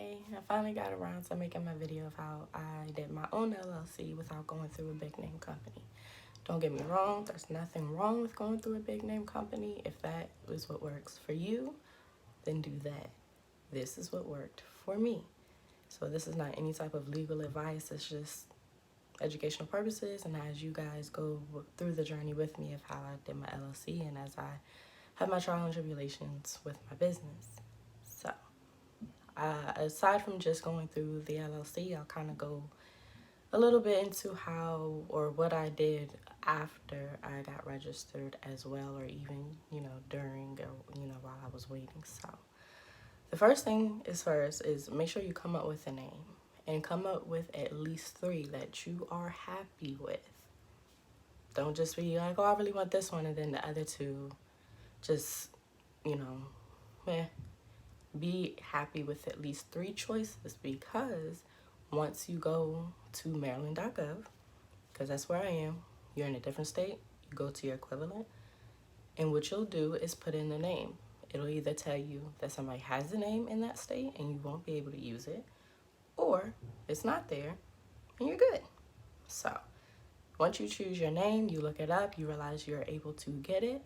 Hey, I finally got around to making my video of how I did my own LLC without going through a big name company. Don't get me wrong, there's nothing wrong with going through a big name company. If that is what works for you, then do that. This is what worked for me. So this is not any type of legal advice, it's just educational purposes, and as you guys go through the journey with me of how I did my LLC and as I have my trial and tribulations with my business. So aside from just going through the LLC, I'll kind of go a little bit into how or what I did after I got registered as well, or even, during or, while I was waiting. So the first thing is make sure you come up with a name and come up with at least 3 that you are happy with. Don't just be like, oh, I really want this one, and then the other 2 just, meh. Be happy with at least 3 choices, because once you go to maryland.gov, because that's where I am, you're in a different state, you go to your equivalent, and what you'll do is put in the name. It'll either tell you that somebody has the name in that state and you won't be able to use it, or it's not there and you're good. So once you choose your name, you look it up, you realize you're able to get it,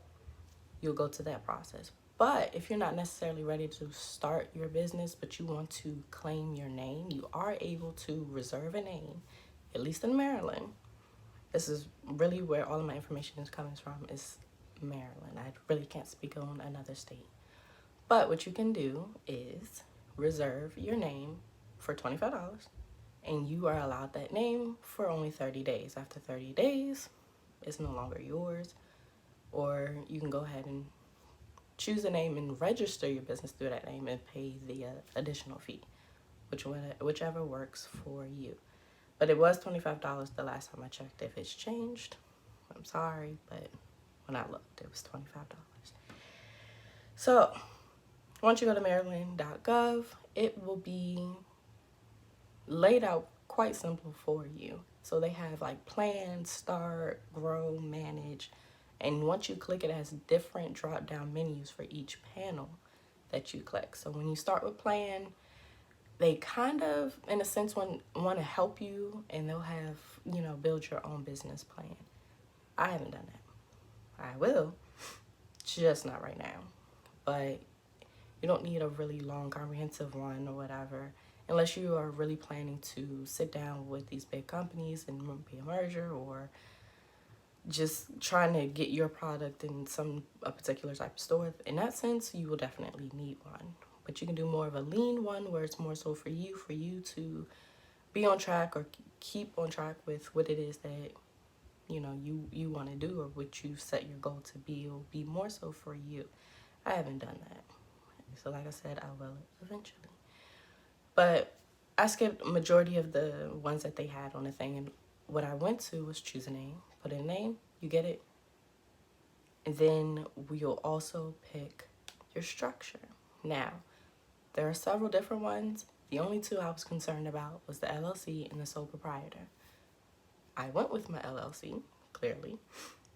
you'll go to that process. But if you're not necessarily ready to start your business, but you want to claim your name, you are able to reserve a name, at least in Maryland. This is really where all of my information is coming from, is Maryland. I really can't speak on another state. But what you can do is reserve your name for $25, and you are allowed that name for only 30 days. After 30 days, it's no longer yours, or you can go ahead and choose a name and register your business through that name and pay the additional fee, whichever works for you. But it was $25 the last time I checked. If it's changed, I'm sorry, but when I looked, it was $25. So once you go to maryland.gov, it will be laid out quite simple for you. So they have like plan, start, grow, manage. And once you click, it has different drop down menus for each panel that you click. So when you start with plan, they kind of, in a sense, want to help you, and they'll have, build your own business plan. I haven't done that. I will, just not right now. But you don't need a really long, comprehensive one or whatever, unless you are really planning to sit down with these big companies and be a merger, or just trying to get your product in a particular type of store. In that sense, you will definitely need one. But you can do more of a lean one where it's more so for you to be on track or keep on track with what it is that you want to do, or what you set your goal to be. It will be more so for you. I haven't done that. So like I said, I will eventually. But I skipped majority of the ones that they had on the thing, and what I went to was choose a name, put in a name, you get it. And then we'll also pick your structure. Now, there are several different ones. The only 2 I was concerned about was the LLC and the sole proprietor. I went with my LLC, clearly,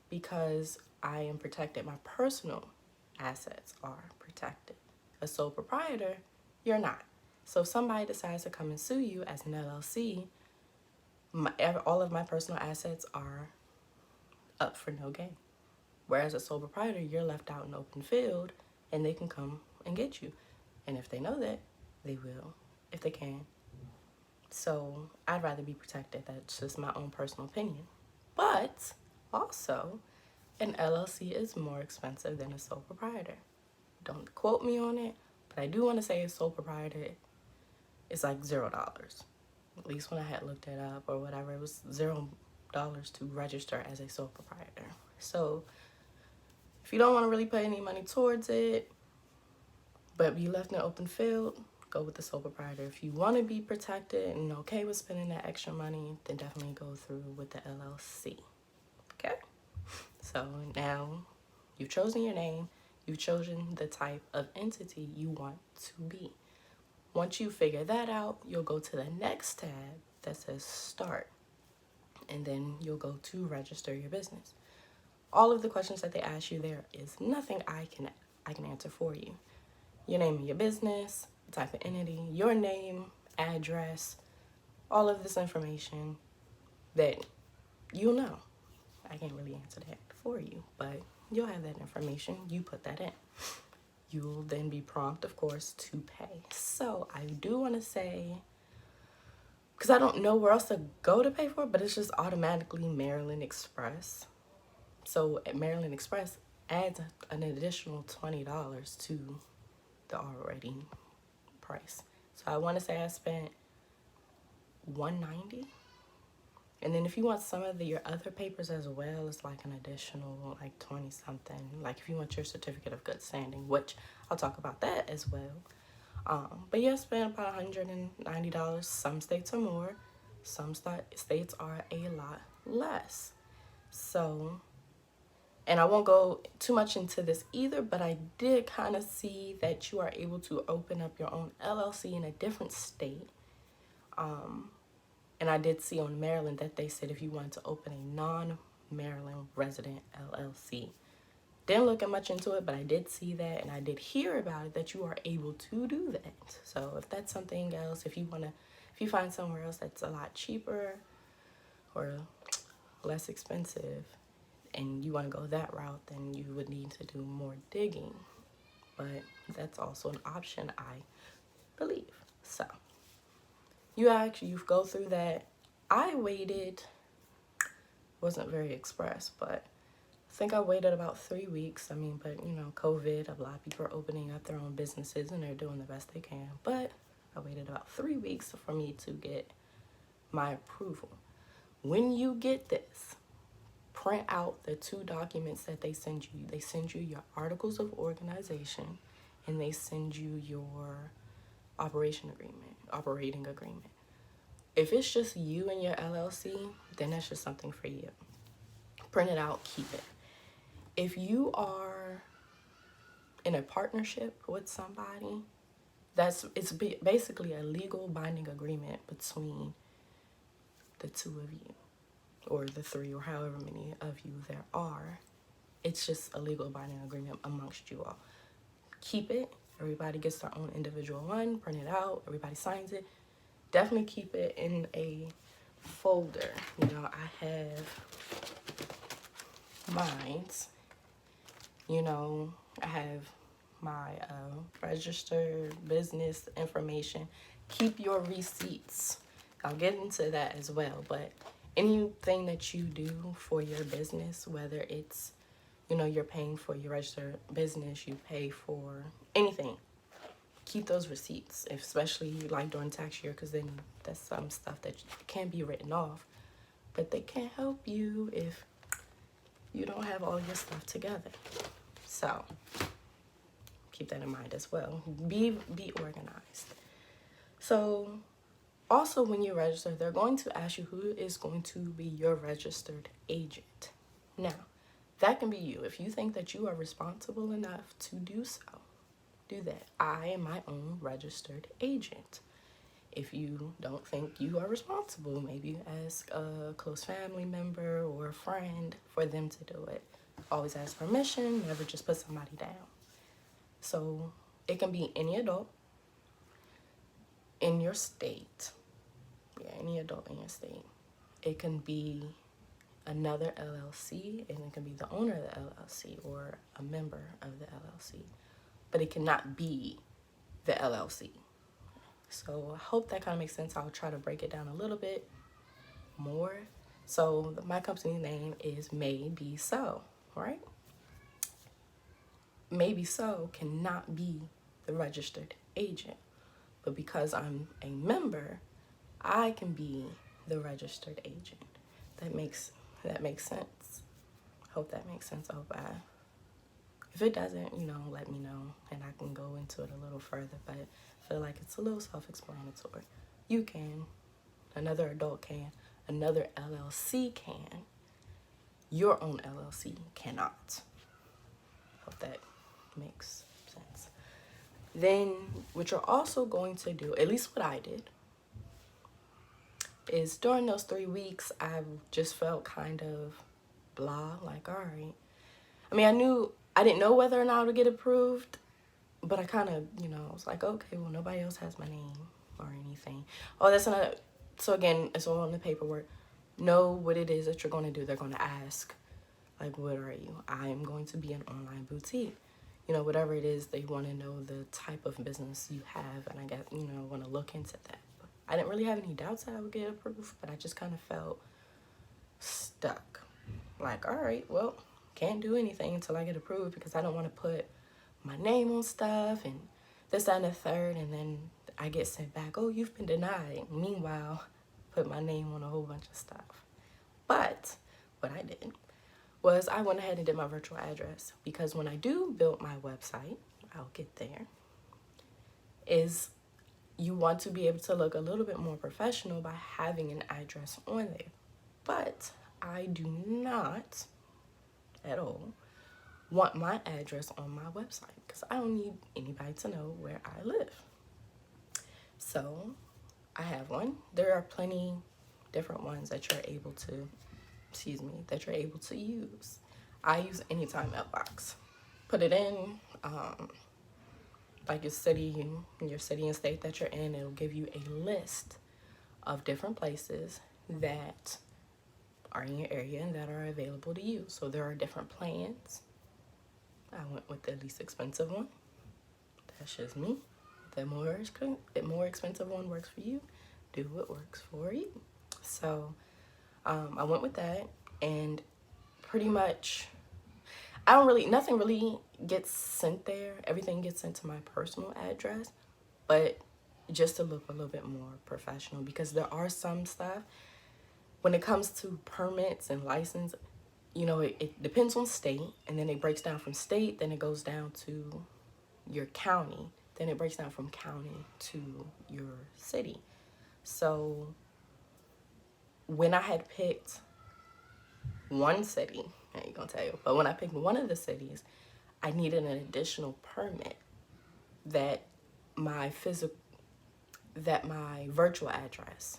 because I am protected. My personal assets are protected. A sole proprietor, you're not. So if somebody decides to come and sue you as an LLC, all of my personal assets are up for no gain. Whereas a sole proprietor, you're left out in open field, and they can come and get you. And if they know that, they will, if they can. So I'd rather be protected. That's just my own personal opinion. But also, an LLC is more expensive than a sole proprietor. Don't quote me on it, but I do want to say a sole proprietor is like $0. At least when I had looked it up or whatever, it was $0 to register as a sole proprietor. So if you don't want to really put any money towards it, but be left in an open field, go with the sole proprietor. If you want to be protected and okay with spending that extra money, then definitely go through with the LLC. Okay? So now you've chosen your name, you've chosen the type of entity you want to be. Once you figure that out, you'll go to the next tab that says start, and then you'll go to register your business. All of the questions that they ask you there is nothing I can answer for you. Your name of your business, type of entity, your name, address, all of this information that you'll know. I can't really answer that for you, but you'll have that information. You put that in. You'll then be prompt, of course, to pay. So I do want to say, because I don't know where else to go to pay for it, but it's just automatically Maryland Express. So at Maryland Express adds an additional $20 to the already price. So I want to say I spent $190. And then if you want some of your other papers as well, it's like an additional like 20 something. Like if you want your certificate of good standing, which I'll talk about that as well. But yeah, spend about $190. Some states are more, some states are a lot less. So, and I won't go too much into this either, but I did kind of see that you are able to open up your own LLC in a different state. And I did see on Maryland that they said if you wanted to open a non-Maryland resident LLC. Didn't look much into it, but I did see that, and I did hear about it, that you are able to do that. So if that's something else, if you find somewhere else that's a lot cheaper or less expensive, and you want to go that route, then you would need to do more digging. But that's also an option, I believe. So you go through that. I waited, wasn't very express, but I think I waited about 3 weeks. I mean, but you know, COVID, a lot of people are opening up their own businesses and they're doing the best they can. But I waited about 3 weeks for me to get my approval. When you get this, print out the 2 documents that they send you. They send you your articles of organization, and they send you your operating agreement. If it's just you and your LLC, then that's just something for you. Print it out, keep it. If you are in a partnership with somebody, it's basically a legal binding agreement between the 2 of you, or the 3, or however many of you there are. It's just a legal binding agreement amongst you all. Keep it. Everybody gets their own individual one. Print it out. Everybody signs it. Definitely keep it in a folder. You know, I have mine. You know, I have my registered business information. Keep your receipts. I'll get into that as well, but anything that you do for your business, whether it's, you know, you're paying for your registered business, you pay for anything, keep those receipts, especially like during tax year, because then that's some stuff that can be written off, but they can't help you if you don't have all your stuff together. So keep that in mind as well. Be organized. So also, when you register, they're going to ask you who is going to be your registered agent. Now, that can be you. If you think that you are responsible enough to do so, do that. I am my own registered agent. If you don't think you are responsible, maybe ask a close family member or a friend for them to do it. Always ask permission, never just put somebody down. So it can be any adult in your state. Yeah, any adult in your state. It can be another LLC, and it can be the owner of the LLC or a member of the LLC. But it cannot be the LLC. So I hope that kind of makes sense. I'll try to break it down a little bit more. So my company name is May Be So, right? May Be So cannot be the registered agent. But because I'm a member, I can be the registered agent. That makes sense. Hope that makes sense. If it doesn't, you know, let me know and I can go into it a little further, but I feel like it's a little self-explanatory. You can, another adult can, another LLC can, your own LLC cannot. Hope that makes sense. Then what you're also going to do, at least what I did, is during those 3 weeks, I just felt kind of blah, like, all right. I mean, I didn't know whether or not I would get approved but I kind of, I was like, okay, well, nobody else has my name or anything. Oh, that's another. So again, it's all in the paperwork. Know what it is that you're going to do. They're going to ask, like, what are you? I am going to be an online boutique. Whatever it is, they want to know the type of business you have, and I guess, want to look into that. But I didn't really have any doubts that I would get approved, but I just kind of felt stuck. Like, all right, well, can't do anything until I get approved because I don't want to put my name on stuff and this, that, and the third, and then I get sent back, oh, you've been denied. Meanwhile, put my name on a whole bunch of stuff. But what I did was I went ahead and did my virtual address, because when I do build my website, I'll get there, is you want to be able to look a little bit more professional by having an address on there. But I do not at all want my address on my website because I don't need anybody to know where I live. So I have one. There are plenty different ones that you're able to, use. I use Anytime Mailbox. Put it in, like your city and state that you're in. It'll give you a list of different places that are in your area and that are available to you. So there are different plans. I went with the least expensive one. That's just me. The more expensive one works for you, do what works for you. So I went with that, and pretty much nothing really gets sent there. Everything gets sent to my personal address, but just to look a little bit more professional, because there are some stuff when it comes to permits and license, it depends on state, and then it breaks down from state, then it goes down to your county, then it breaks down from county to your city. So when I had picked one city, I ain't gonna tell you, but when I picked one of the cities, I needed an additional permit that my virtual address,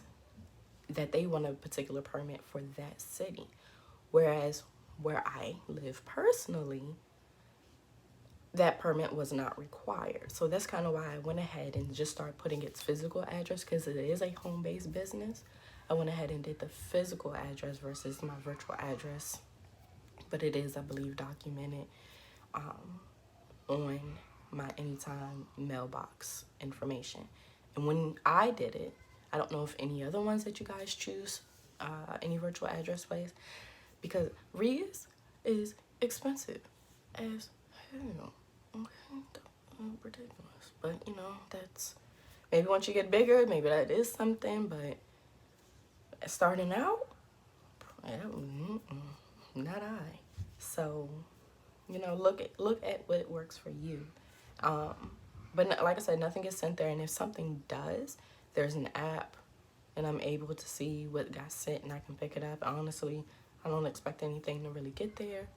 that they want a particular permit for that city. Whereas where I live personally, that permit was not required. So that's kind of why I went ahead and just started putting its physical address, because it is a home-based business. I went ahead and did the physical address versus my virtual address. But it is, I believe, documented on my Anytime Mailbox information. And when I did it, I don't know if any other ones that you guys choose, any virtual address place, because RIAs is expensive as hell. Okay, ridiculous. But that's, maybe once you get bigger, maybe that is something. But starting out, not I. So look at what works for you. But like I said, nothing gets sent there, and if something does, there's an app, and I'm able to see what got sent, and I can pick it up. Honestly, I don't expect anything to really get there.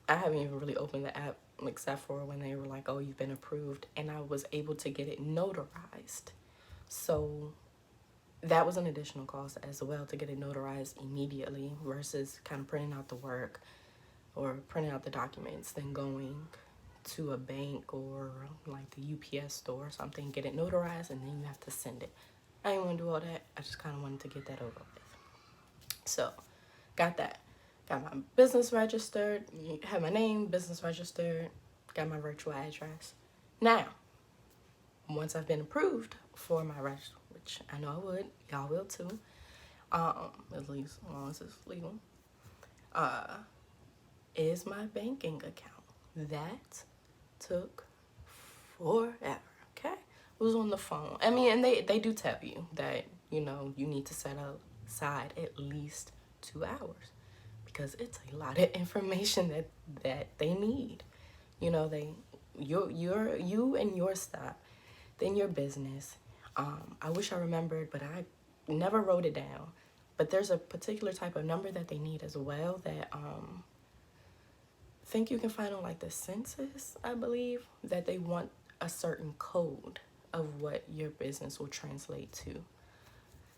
I haven't even really opened the app except for when they were like, oh, you've been approved, and I was able to get it notarized. So that was an additional cost as well, to get it notarized immediately versus kind of printing out the work or printing out the documents, then going to a bank or like the UPS store or something, get it notarized, and then you have to send it. I didn't want to do all that. I just kind of wanted to get that over with. So got that. Got my business registered, have my name, business registered, got my virtual address. Now, once I've been approved for my register, which I know I would, y'all will too, at least as long as it's legal, is my banking account. That took forever, okay? It was on the phone. I mean, and they do tell you that, you need to set aside at least 2 hours, because it's a lot of information that they need. You and your stuff, then your business. I wish I remembered, but I never wrote it down. But there's a particular type of number that they need as well that I think you can find on like the census, I believe, that they want a certain code of what your business will translate to.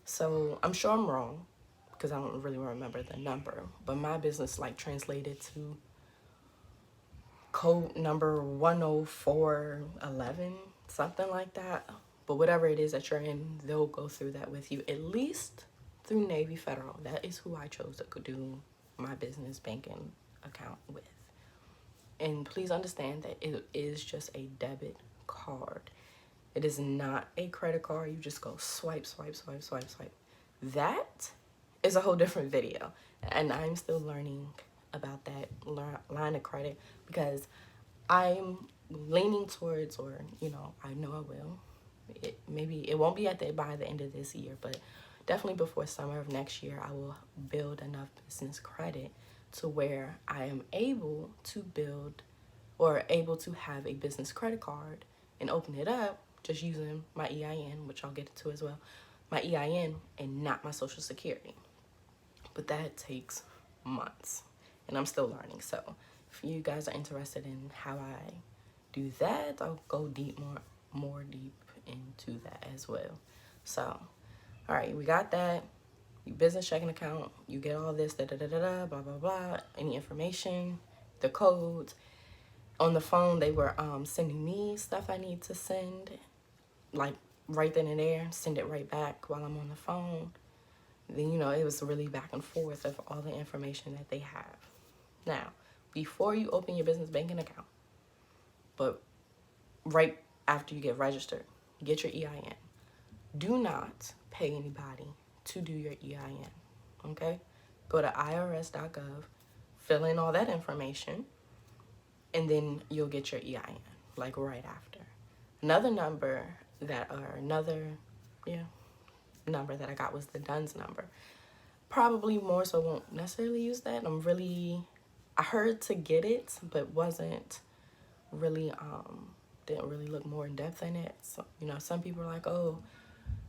So I'm sure I'm wrong, because I don't really remember the number, but my business like translated to code number 10411, something like that. But whatever it is that you're in, they'll go through that with you, at least through Navy Federal. That is who I chose to do my business banking account with. And please understand that it is just a debit card. It is not a credit card. You just go swipe, swipe, swipe, swipe, swipe. That is a whole different video. And I'm still learning about that line of credit, because I'm leaning towards, or, you know, I know I will. Maybe it won't be by the end of this year, but definitely before summer of next year, I will build enough business credit to where I am able to build, or able to have a business credit card and open it up just using my EIN, which I'll get into as well, my EIN, and not my social security. But that takes months, and I'm still learning. So if you guys are interested in how I do that, I'll go more deep into that as well. So, all right, we got that. Your business checking account, you get all this, blah, blah, blah, any information, the codes. On the phone, they were sending me stuff I need to send, like right then and there, send it right back while I'm on the phone. Then, you know, it was really back and forth of all the information that they have. Now, before you open your business banking account, but right after you get registered, get your EIN. Do not pay anybody to do your EIN, okay? Go to irs.gov, fill in all that information, and then you'll get your EIN, like right after. Another number that I got was the DUNS number. Probably more so won't necessarily use that. I heard to get it, but wasn't really, didn't really look more in depth in it. So, you know, some people are like, oh,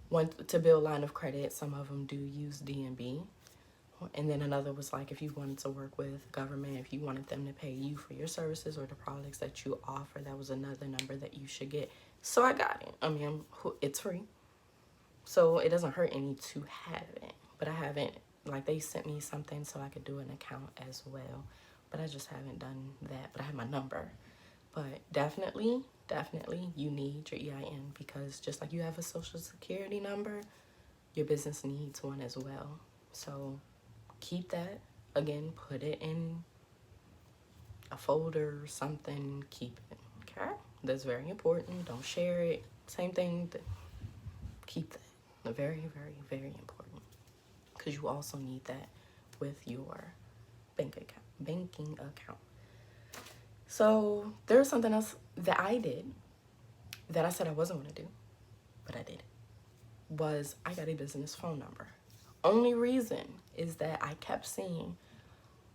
want to build line of credit. Some of them do use DNB. And then another was like, if you wanted to work with government, if you wanted them to pay you for your services or the products that you offer, that was another number that you should get. So I got it. I mean, it's free. So it doesn't hurt any to have it. But I haven't, like, they sent me something so I could do an account as well. But I just haven't done that. But I have my number. But definitely, you need your EIN, because just like you have a social security number, your business needs one as well. So keep that. Again, put it in a folder or something. Keep it. Okay? That's very important. Don't share it. Same thing. Keep that. Very, very, very important. Because you also need that with your banking account. So there's something else that I did that I said I wasn't going to do, but I did, was I got a business phone number. Only reason is that I kept seeing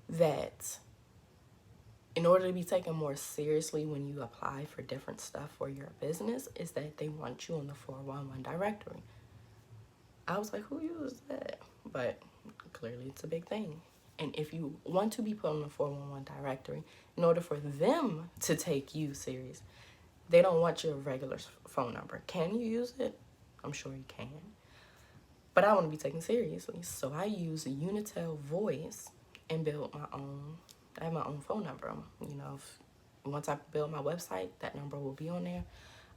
that in order to be taken more seriously when you apply for different stuff for your business, is that they want you on the 411 directory. I was like, who uses that? But clearly it's a big thing. And if you want to be put on the 411 directory, in order for them to take you serious, they don't want your regular phone number. Can you use it? I'm sure you can. But I want to be taken seriously. So I use Unitel Voice and build my own. I have my own phone number. You know, once I build my website, that number will be on there.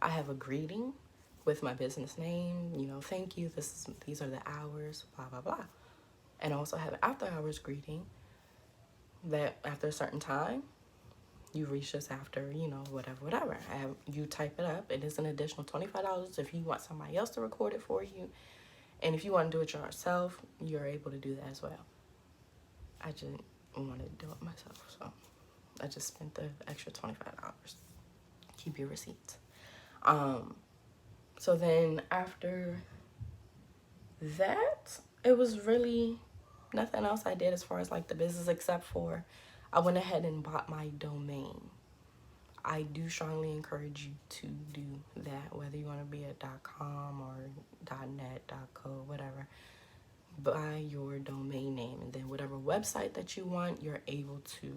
I have a greeting with my business name. You know, thank you. These are the hours, blah, blah, blah. And I also have an after hours greeting that after a certain time, you reach us after, you know, whatever. You type it up. It is an additional $25 if you want somebody else to record it for you. And if you want to do it yourself, you're able to do that as well. I just wanted to do it myself, so I just spent the extra $25. Keep your receipts. So then after that, it was really nothing else I did as far as like the business, except for I went ahead and bought my domain. I do strongly encourage you to do that, whether you want to be a .com or .net, .co, whatever. Buy your domain name, and then whatever website that you want, you're able to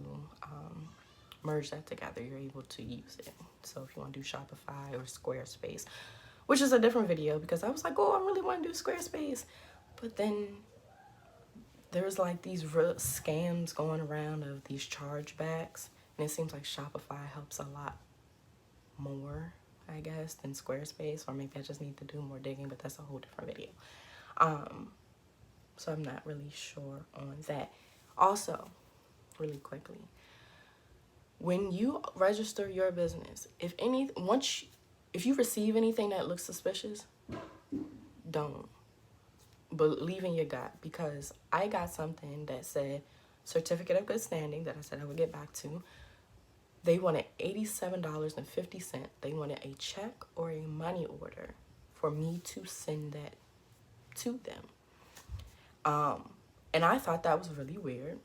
merge that together. You're able to use it. So if you want to do Shopify or Squarespace, which is a different video, because I was like, oh, I really want to do Squarespace. But then there's like these real scams going around of these chargebacks. And it seems like Shopify helps a lot more, I guess, than Squarespace, or maybe I just need to do more digging, but that's a whole different video. So I'm not really sure on that. Also, really quickly, when you register your business, if you receive anything that looks suspicious, don't. Believe in your gut, because I got something that said certificate of good standing that I said I would get back to. They wanted $87.50. They wanted a check or a money order for me to send that to them. And I thought that was really weird.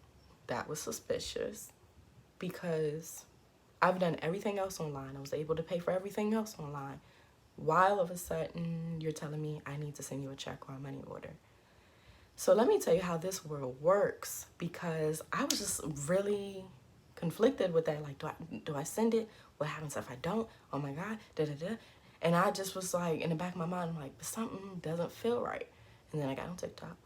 That was suspicious, because I've done everything else online. I was able to pay for everything else online. Why all of a sudden you're telling me I need to send you a check or a money order? So let me tell you how this world works, because I was just really conflicted with that. Like, do I send it? What happens if I don't? Oh my God, da-da-da. And I just was like, in the back of my mind, I'm like, but something doesn't feel right. And then I got on TikTok.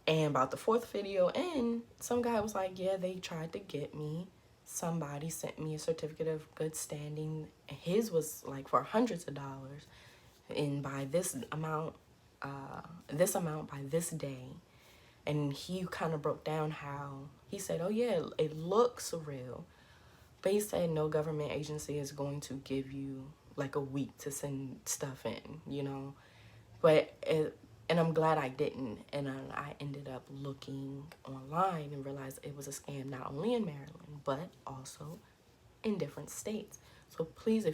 And about the fourth video in, some guy was like, yeah, they tried to get me. Somebody sent me a certificate of good standing. His was like for hundreds of dollars. And by this amount by this day. And he kind of broke down how, he said, oh yeah, it looks real. But he said no government agency is going to give you like a week to send stuff in, you know. And I'm glad I didn't. And I ended up looking online and realized it was a scam, not only in Maryland, but also in different states. So please,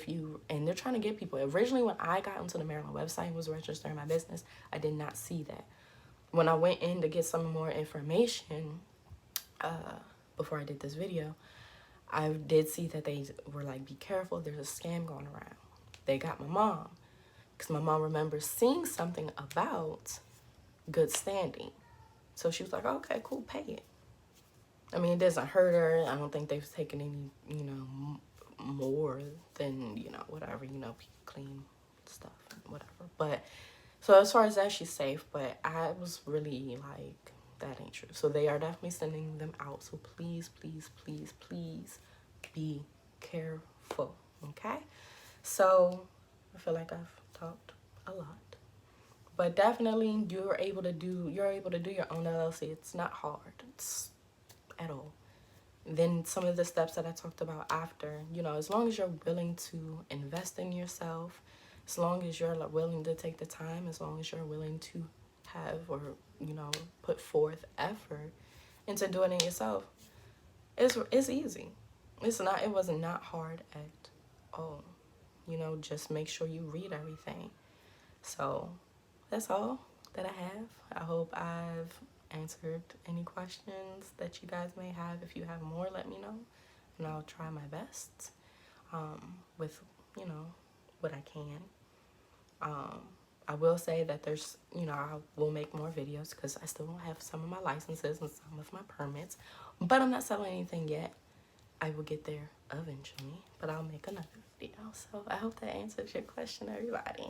and they're trying to get people. Originally, when I got onto the Maryland website and was registering my business, I did not see that. When I went in to get some more information, before I did this video, I did see that they were like, be careful, there's a scam going around. They got my mom, because my mom remembers seeing something about good standing. So she was like, okay, cool, pay it. I mean, it doesn't hurt her. I don't think they've taken any, more than, whatever, clean stuff and whatever. But so as far as that, she's safe. But I was really like, that ain't true. So they are definitely sending them out. So please, please, please, please be careful. Okay? So I feel like I've talked a lot. But definitely you're able to do your own LLC. It's not hard. It's at all. Then some of the steps that I talked about after, as long as you're willing to invest in yourself, as long as you're willing to take the time, as long as you're willing to have or, put forth effort into doing it yourself, it's easy. It was not hard at all. Just make sure you read everything. So that's all that I have. I hope I've answered any questions that you guys may have. If you have more, let me know, and I'll try my best with what I can. I will say that there's I will make more videos, because I still don't have some of my licenses and some of my permits, but I'm not selling anything yet. I will get there eventually, but I'll make another video. So I hope that answers your question, everybody.